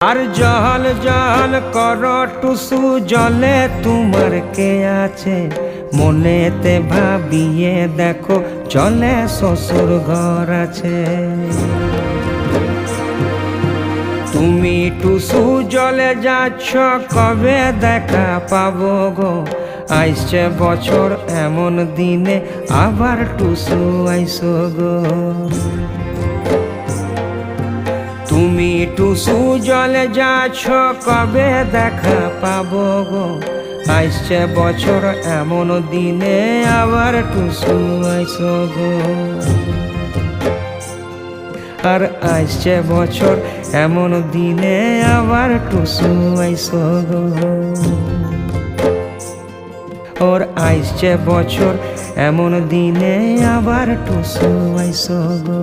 আর জল জল কর টুসু জলে তোমার কে আছে, মনেতে ভাবিয়ে দেখো চলে শ্বশুর ঘর আছে। তুমি টুসু জলে যাচ্ছ কবে দেখা পাবো গো, আইসছে বছর এমন দিনে আবার টুসু আইসো গো। তুমি টুসু জলে যাচ্ছ কবে দেখা পাবো গো, আইসছে বছর এমন দিনে আবার টুসু আইসো গো। আর আইসছে বছর এমন দিনে আবার টুসু আইসো গো। ওর আইসছে বছর এমন দিনে আবার টুসু আইসো গো।